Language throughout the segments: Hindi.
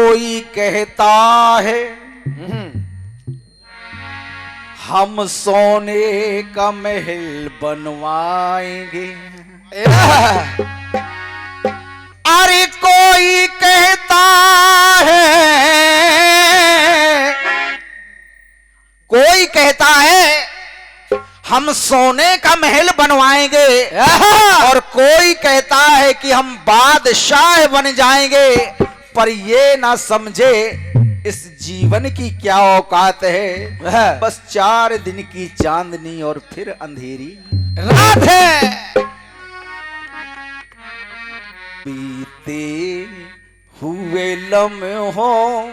कोई कहता है हम सोने का महल बनवाएंगे। अरे कोई कहता है, कोई कहता है हम सोने का महल बनवाएंगे, और कोई कहता है कि हम बादशाह बन जाएंगे। पर ये ना समझे इस जीवन की क्या औकात है। बस 4 दिन की चांदनी और फिर अंधेरी रात है। बीते हुए लम्हों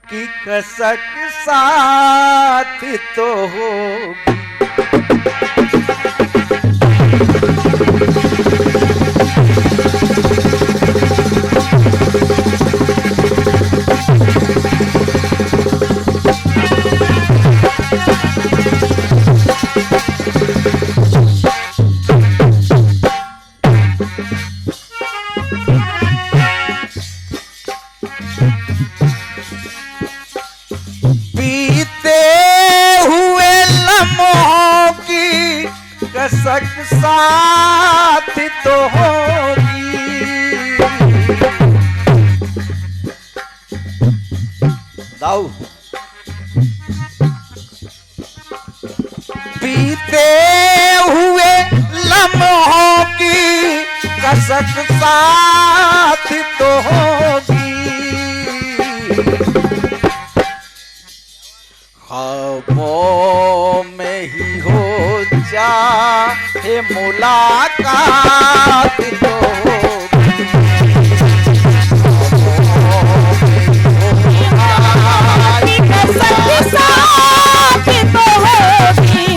की कसक साथ तो होगी। कसक साथ तो होगी। दाऊ बीते हुए लम्हों की कसक साथ तो होगी। ख्वाबों में ही हो चाहे मुलाकात तो होगी। कसक साथ तो होगी।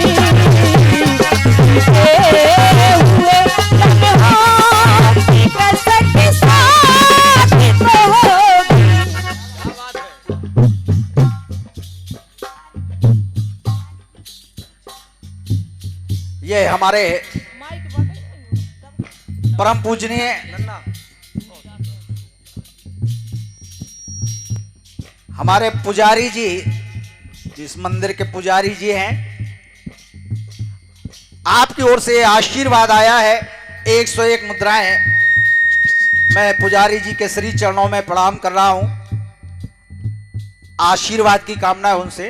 हुए लम्हों की कसक साथ तो होगी। ये हमारे परम पूजनीय हमारे पुजारी जी, जिस मंदिर के पुजारी जी हैं, आपकी ओर से आशीर्वाद आया है। 101 मुद्राएं मैं पुजारी जी के श्री चरणों में प्रणाम कर रहा हूं। आशीर्वाद की कामना है उनसे।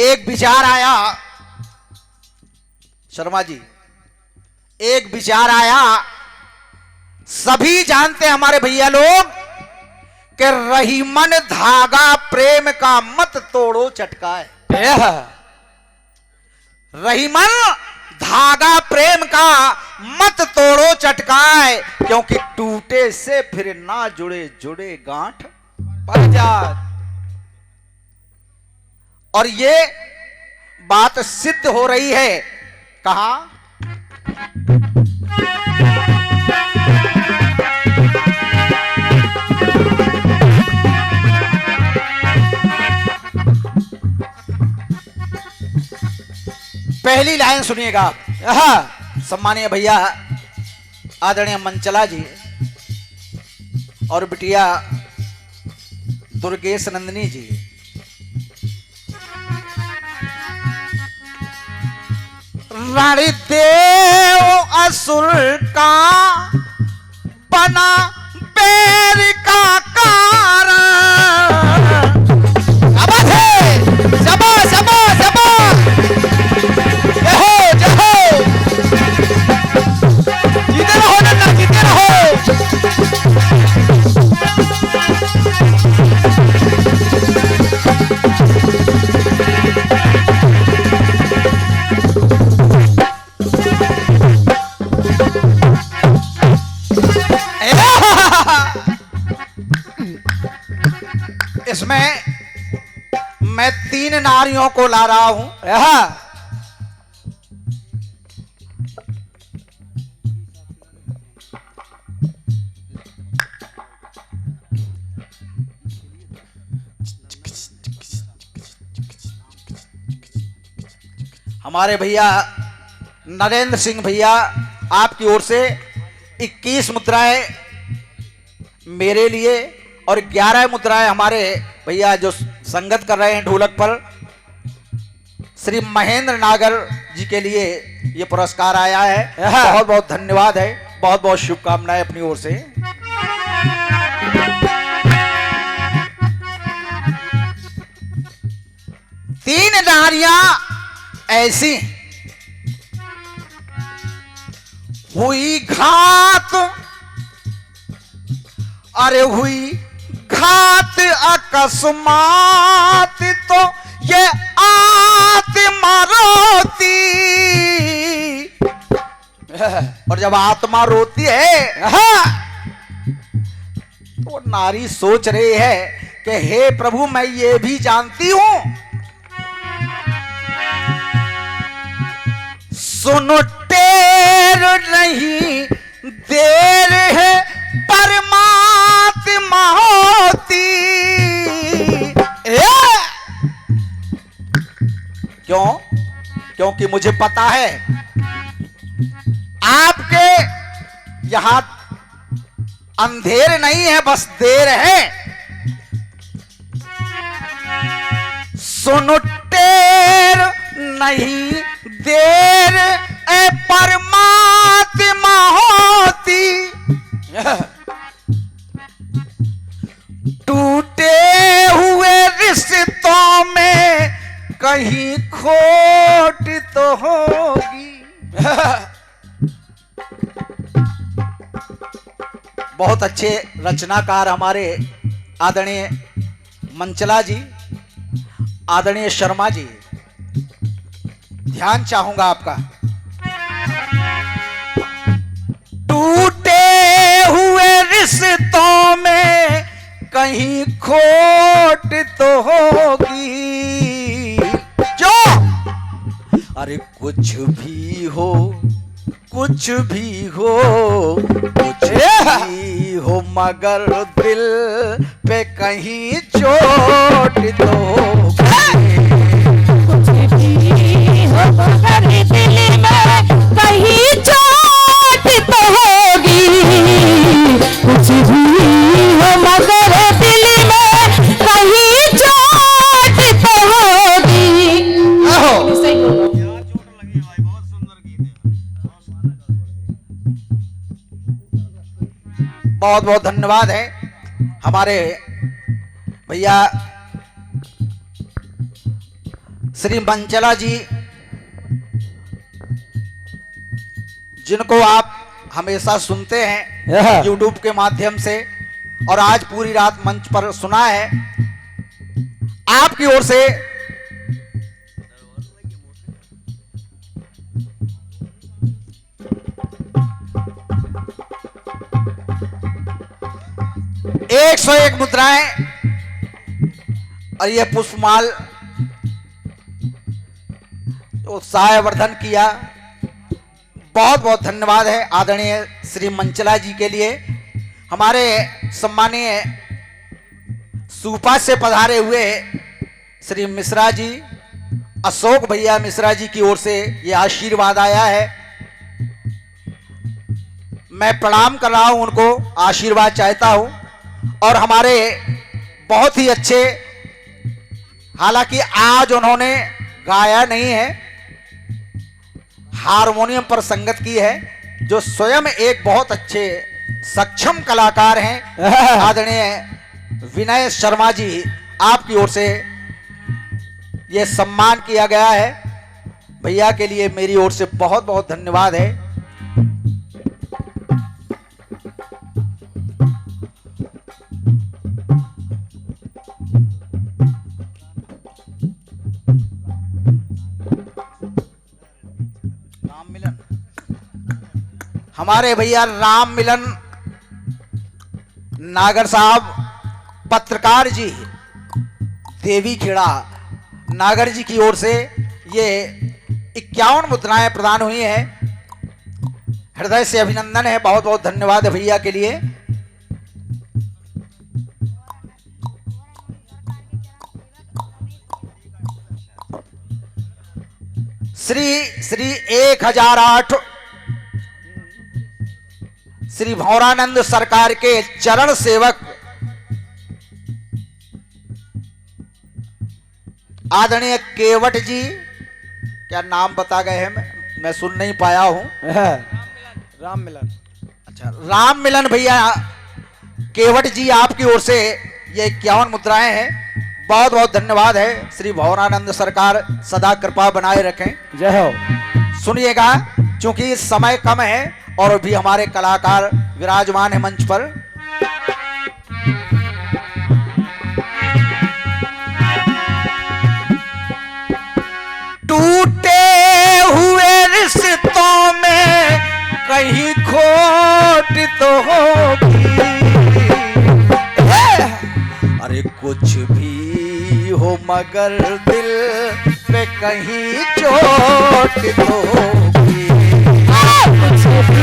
एक विचार आया शर्मा जी, एक विचार आया। सभी जानते हैं हमारे भैया लोग कि रहीमन धागा प्रेम का मत तोड़ो चटकाए। रहीमन धागा प्रेम का मत तोड़ो चटकाए, क्योंकि टूटे से फिर ना जुड़े जुड़े गांठ पड़ जाए। और ये बात सिद्ध हो रही है। कहा पहली लाइन सुनिएगा। सम्मानीय भैया आदरणीय मंचला जी और बिटिया दुर्गेश नंदिनी जी, रणदेव असुर का बना पैर का कारण। आवाज है जबा जबा जबा, जहो जहो, जीते रहो नन्ना जीते रहो। इसमें मैं 3 नारियों को ला रहा हूं। हमारे भैया नरेंद्र सिंह भैया आपकी ओर से 21 मुद्राएं मेरे लिए, और 11 मुद्राएं हमारे भैया जो संगत कर रहे हैं ढोलक पर, श्री महेंद्र नागर जी के लिए ये पुरस्कार आया है। बहुत बहुत धन्यवाद है, बहुत बहुत शुभकामनाएं अपनी ओर से। तीन नारियां ऐसी हुई घात, अरे हुई घात अकस्मात, तो ये आत्मा रोती, और जब आत्मा रोती है तो नारी सोच रही है कि हे प्रभु मैं ये भी जानती हूं, सुनो टेर नहीं देर है परमात्मा होती। क्यों? क्योंकि मुझे पता है आपके यहां अंधेर नहीं है, बस देर है। सुनो टेर नहीं देर ए परमात्मा होती, टूटे हुए रिश्तों में कहीं खोट तो होगी। बहुत अच्छे रचनाकार हमारे आदरणीय मंचला जी, आदरणीय शर्मा जी, ध्यान चाहूंगा आपका। टूटे हुए रिश्तों में कहीं खोट तो होगी, जो अरे कुछ भी हो, कुछ भी हो, कुछ भी हो, मगर दिल पे कहीं चोट तो होगी। कुछ भी हो मगर दिल में कहीं चोट तो होगी, कुछ भी हो मगर दिल में कहीं चोट तो होगी। बहुत बहुत धन्यवाद है हमारे भैया श्री मंचला जी, जिनको आप हमेशा सुनते हैं YouTube के माध्यम से, और आज पूरी रात मंच पर सुना है। आपकी ओर से एक 101 मुद्राएं और यह पुष्पमाल उत्साहवर्धन किया। बहुत बहुत धन्यवाद है आदरणीय श्री मंचला जी के लिए। हमारे सम्मानीय सुपा से पधारे हुए श्री मिश्रा जी, अशोक भैया मिश्रा जी की ओर से ये आशीर्वाद आया है। मैं प्रणाम कर रहा हूं, उनको आशीर्वाद चाहता हूं। और हमारे बहुत ही अच्छे, हालांकि आज उन्होंने गाया नहीं है, हारमोनियम पर संगत की है, जो स्वयं एक बहुत अच्छे सक्षम कलाकार हैं। आदरणीय विनय शर्मा जी, आपकी ओर से यह सम्मान किया गया है। भैया के लिए मेरी ओर से बहुत बहुत धन्यवाद है। राम मिलन, हमारे भैया राम मिलन नागर साहब, पत्रकार जी, देवी खेड़ा नागर जी की ओर से ये 51 मुद्राएं प्रदान हुई हैं। हृदय से अभिनंदन है, बहुत बहुत धन्यवाद है भैया के लिए। श्री श्री 1008 श्री भंवरानंद सरकार के चरण सेवक आदरणीय केवट जी, क्या नाम बता गए हैं, मैं सुन नहीं पाया हूं। राम मिलन। अच्छा, राम मिलन भैया केवट जी, आपकी ओर से ये 51 मुद्राएं हैं। बहुत बहुत धन्यवाद है। श्री भंवरानंद सरकार सदा कृपा बनाए रखें। जय हो। सुनिएगा, क्योंकि समय कम है और भी हमारे कलाकार विराजमान है मंच पर। टूटे हुए रिश्तों में कहीं खोट तो होगी, अरे कुछ भी हो मगर दिल पे कहीं चोट तो होगी। कुछ भी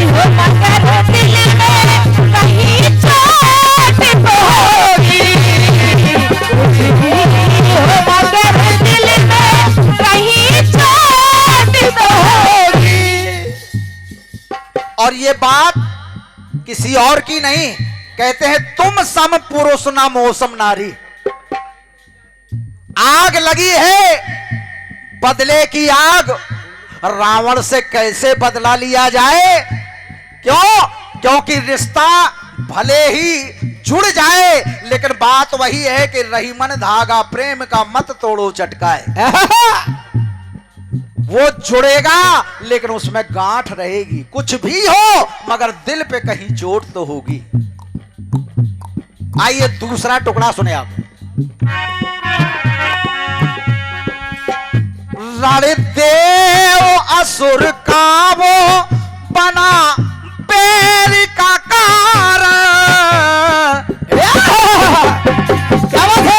हो मगर दिल में कहीं चोट तो होगी। कुछ भी हो मगर दिल में कहीं चोट तो होगी। और ये बात किसी और की नहीं, कहते हैं तुम सम पुरुष ना मौसम नारी। आग लगी है, बदले की आग, रावण से कैसे बदला लिया जाए? क्यों? क्योंकि रिश्ता भले ही जुड़ जाए, लेकिन बात वही है कि रहीमन धागा प्रेम का मत तोड़ो चटकाए। वो जुड़ेगा लेकिन उसमें गांठ रहेगी। कुछ भी हो मगर दिल पे कहीं चोट तो होगी। आइए दूसरा टुकड़ा सुने आप। रणदेव असुर का वो बना पैर का कारण। क्या बात है?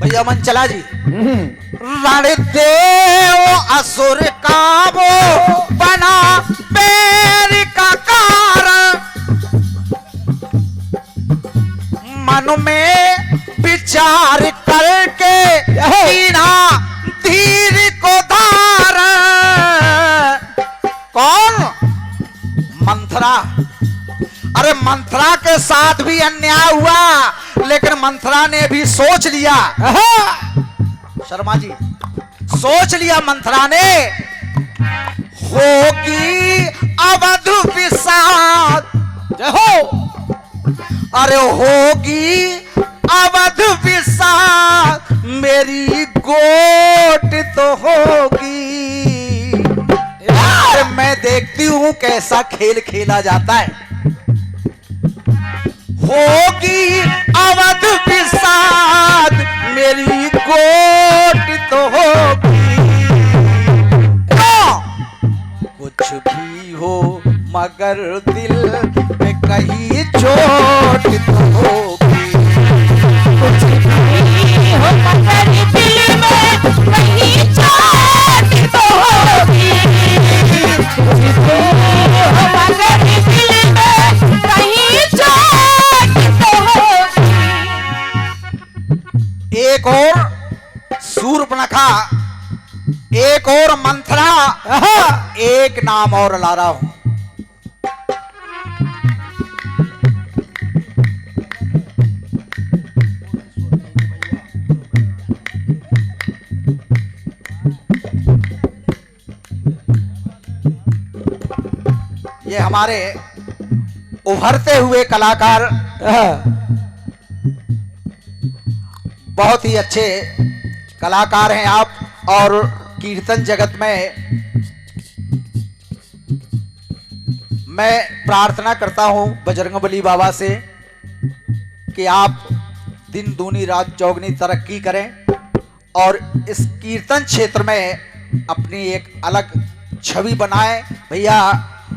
भैया मन चला जी। रणदेव असुर का वो बना पैर का कारण, मन में विचार करके कीना धीर को धार। कौन? मंथरा। अरे मंथरा के साथ भी अन्याय हुआ, लेकिन मंथरा ने भी सोच लिया। शर्मा जी, सोच लिया मंथरा ने, होगी अवध विषाद। जय हो। अरे होगी अवध विषाद, मेरी गोट तो होगी। यार मैं देखती हूं कैसा खेल खेला जाता है। होगी अवध विषाद, मेरी गोट तो होगी। कुछ भी हो मगर दिल में कहीं चोट तो होगी। कुछ भी हो मगर दिल में कहीं चोट तो होगी। कुछ भी हो मगर दिल में कहीं चोट तो होगी। एक और सूर्पनखा, एक और मंथरा, एक नाम और ला रहा हूं। ये हमारे उभरते हुए कलाकार, बहुत ही अच्छे कलाकार हैं आप, और कीर्तन जगत में मैं प्रार्थना करता हूं बजरंगबली बाबा से कि आप दिन दूनी रात चौगनी तरक्की करें और इस कीर्तन क्षेत्र में अपनी एक अलग छवि बनाएं। भैया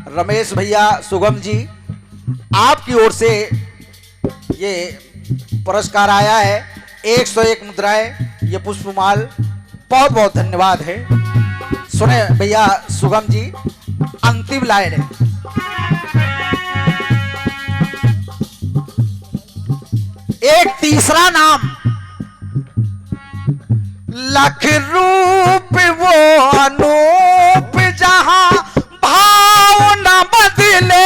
रमेश भैया सुगम जी, आपकी ओर से ये पुरस्कार आया है, 101 मुद्राएं, ये पुष्पमाल, बहुत बहुत धन्यवाद है। सुने भैया सुगम जी, अंतिम लाइन है। एक तीसरा नाम, लख रूप वो अनूप जहां भाव न बदले।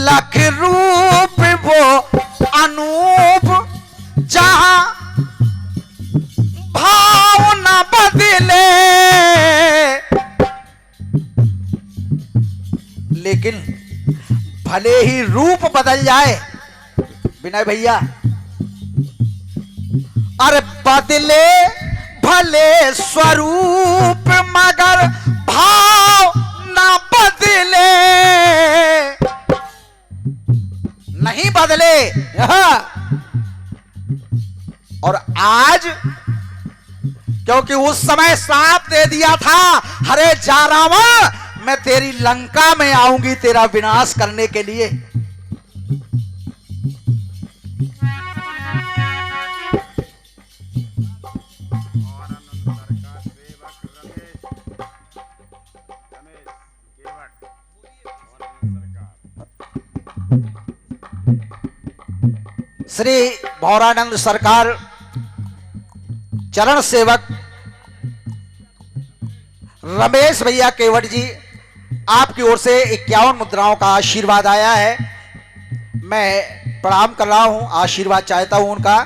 लख रूप वो अनूप जहां भाव न बदले। लेकिन भले ही रूप बदल जाए विनय भैया, अरे बदले भले स्वरूप मगर भाव न बदले। नहीं बदले। और आज क्योंकि उस समय श्राप दे दिया था, हरे जा रावण मैं तेरी लंका में आऊंगी तेरा विनाश करने के लिए। श्री भौरानंद सरकार चरण सेवक रमेश भैया केवट जी, आपकी ओर से 51 मुद्राओं का आशीर्वाद आया है। मैं प्रणाम कर रहा हूं, आशीर्वाद चाहता हूं उनका।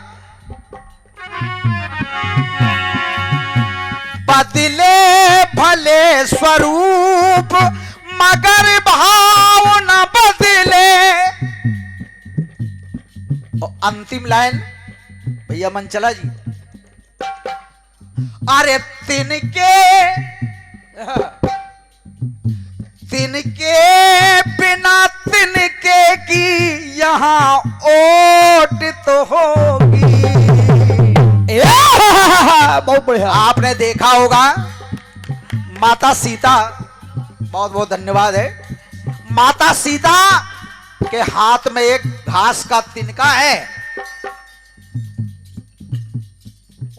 बदले भले स्वरूप मगर भाव न बदले। और अंतिम लाइन भैया मनचला जी, अरे तिनके बिना तिनके की यहाँ ओट तो होगी। बहुत बढ़िया। आपने देखा होगा माता सीता, बहुत बहुत धन्यवाद है, माता सीता के हाथ में एक घास का तिनका है।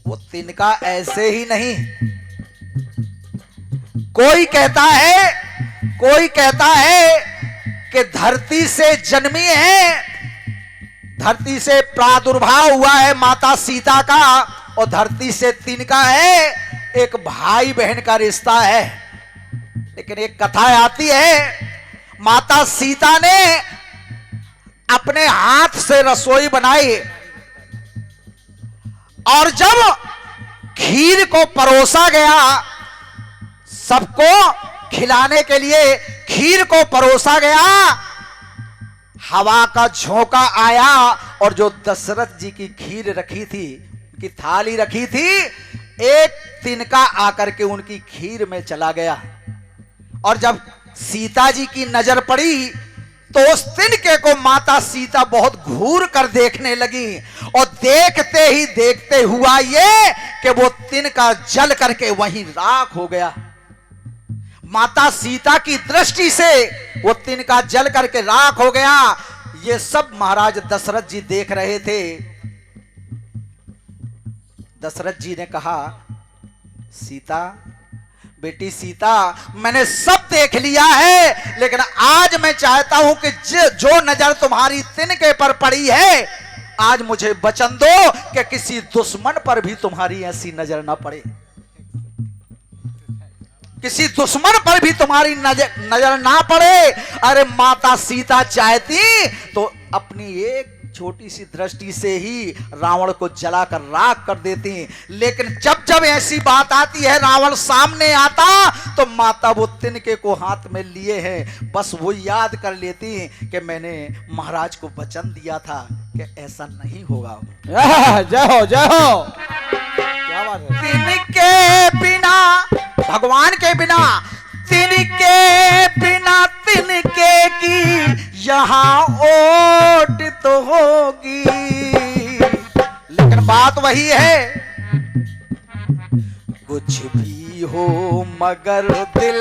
वो तिनका ऐसे ही नहीं, कोई कहता है कि धरती से जन्मी है, धरती से प्रादुर्भाव हुआ है माता सीता का, और धरती से तिनका है, एक भाई बहन का रिश्ता है। लेकिन एक कथा आती है, माता सीता ने अपने हाथ से रसोई बनाई और जब खीर को परोसा गया, सबको खिलाने के लिए खीर को परोसा गया, हवा का झोंका आया और जो दशरथ जी की खीर रखी थी, उनकी थाली रखी थी, एक तिनका आकर के उनकी खीर में चला गया। और जब सीता जी की नजर पड़ी तो उस तिनके को माता सीता बहुत घूर कर देखने लगी, और देखते ही देखते हुआ ये कि वो तिनका जल करके वहीं राख हो गया। माता सीता की दृष्टि से वो तिनका जल करके राख हो गया। ये सब महाराज दशरथ जी देख रहे थे। दशरथ जी ने कहा, सीता, बेटी सीता, मैंने सब देख लिया है, लेकिन आज मैं चाहता हूं कि जो नजर तुम्हारी तिनके पर पड़ी है, आज मुझे वचन दो कि किसी दुश्मन पर भी तुम्हारी ऐसी नजर ना पड़े, किसी दुश्मन पर भी तुम्हारी नजर ना पड़े। अरे माता सीता चाहती तो अपनी एक छोटी सी दृष्टि से ही रावण को जलाकर राख कर देती, लेकिन जब जब ऐसी बात आती है, रावण सामने आता, तो माता वो तिनके को हाथ में लिए हैं, बस वो याद कर लेती कि मैंने महाराज को वचन दिया था कि ऐसा नहीं होगा। जय हो जय हो। क्या बात है। तिनके बिना, भगवान के बिना, तिनके बिना तिनके की यहाँ ओट तो होगी। लेकिन बात वही है, कुछ भी भी हो मगर दिल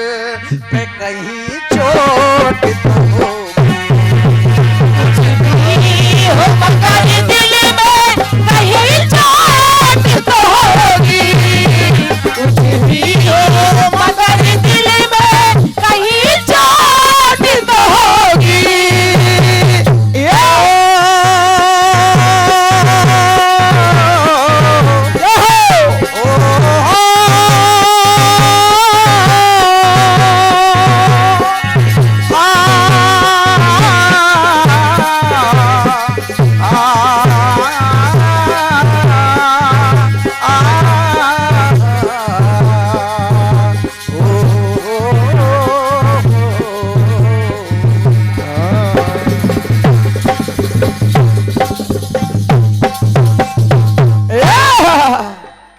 पे कहीं चोट तो होगी। हो मगर दिल में कहीं चोट तो होगी। कुछ भी हो मगर दिल में कहीं चोट तो होगी।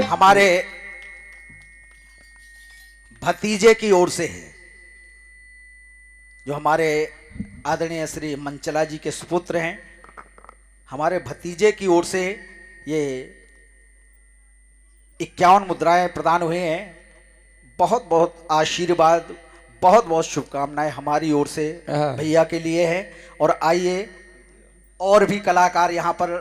हमारे भतीजे की ओर से है, जो हमारे आदरणीय श्री मंचला जी के सुपुत्र हैं, हमारे भतीजे की ओर से ये 51 मुद्राएं प्रदान हुए हैं। बहुत बहुत आशीर्वाद, बहुत बहुत शुभकामनाएं हमारी ओर से भैया के लिए है। और आइए और भी कलाकार यहाँ पर